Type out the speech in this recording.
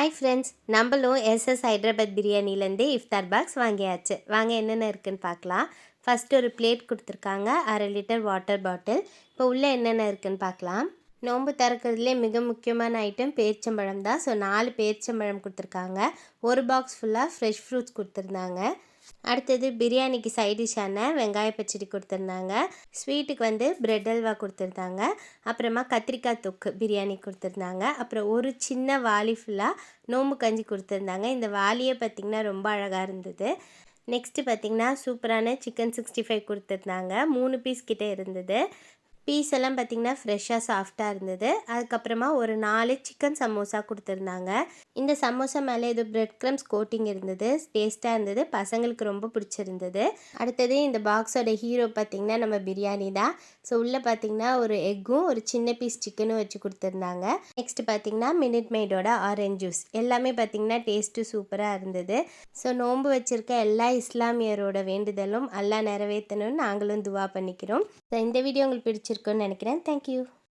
Hi friends, நம்மளும் SS Hyderabad பிரியாணிலேருந்து இஃப்தார் box வாங்கியாச்சு. வாங்க என்னென்ன இருக்குன்னு பார்க்கலாம். ஃபஸ்ட்டு ஒரு பிளேட் கொடுத்துருக்காங்க, 1/2 லிட்டர் வாட்டர் பாட்டில். இப்போ உள்ளே என்னென்ன இருக்குன்னு பார்க்கலாம். நோன்பு திறக்கிறதுலே மிக முக்கியமான ஐட்டம் பேரிச்சம்பழம் தான். ஸோ 4 பேரிச்சம்பழம் கொடுத்துருக்காங்க. ஒரு பாக்ஸ் ஃபுல்லாக ஃப்ரெஷ் ஃப்ரூட்ஸ் கொடுத்துருந்தாங்க. அடுத்தது பிரியாணிக்கு சைட் டிஷ்ஷான வெங்காய பச்சடி கொடுத்துருந்தாங்க. ஸ்வீட்டுக்கு பிரெட் அல்வா கொடுத்துருந்தாங்க. அப்புறமா கத்திரிக்காய் தொக்கு பிரியாணி கொடுத்துருந்தாங்க. அப்புறம் ஒரு சின்ன வாளி ஃபுல்லாக நோம்பு கஞ்சி கொடுத்துருந்தாங்க. இந்த வாளியே பார்த்திங்கன்னா ரொம்ப அழகாக இருந்தது. நெக்ஸ்ட்டு பார்த்திங்கன்னா சூப்பரான சிக்கன் 65 கொடுத்துருந்தாங்க. 3 பீஸ் கிட்டே இருந்தது. பீஸ் எல்லாம் பார்த்திங்கன்னா ஃப்ரெஷ்ஷாக சாஃப்டாக இருந்தது. அதுக்கப்புறமா ஒரு 4 சிக்கன் சமோசா கொடுத்துருந்தாங்க. இந்த சமோசா மேலே ஏதோ பிரெட் க்ரம்ஸ் கோட்டிங் இருந்தது. டேஸ்ட்டாக இருந்தது, பசங்களுக்கு ரொம்ப பிடிச்சிருந்தது. அடுத்தது இந்த பாக்ஸோட ஹீரோ பார்த்திங்கன்னா நம்ம பிரியாணி தான். ஸோ உள்ளே பார்த்திங்கன்னா ஒரு எக்கும் ஒரு சின்ன பீஸ் சிக்கனும் வச்சு கொடுத்துருந்தாங்க. நெக்ஸ்ட்டு பார்த்திங்கன்னா மினிட் மெய்டோட ஆரஞ்ச் ஜூஸ் எல்லாமே பார்த்திங்கன்னா டேஸ்ட்டு சூப்பராக இருந்தது. ஸோ நோன்பு வச்சுருக்க எல்லா இஸ்லாமியரோட வேண்டுதலும் அல்லாஹ் நிறைவேற்றணும்னு நாங்களும் துவா பண்ணிக்கிறோம். ஸோ இந்த வீடியோ உங்களுக்கு பிடிச்சிருக்குன்னு நினைக்கிறேன். தேங்க்யூ.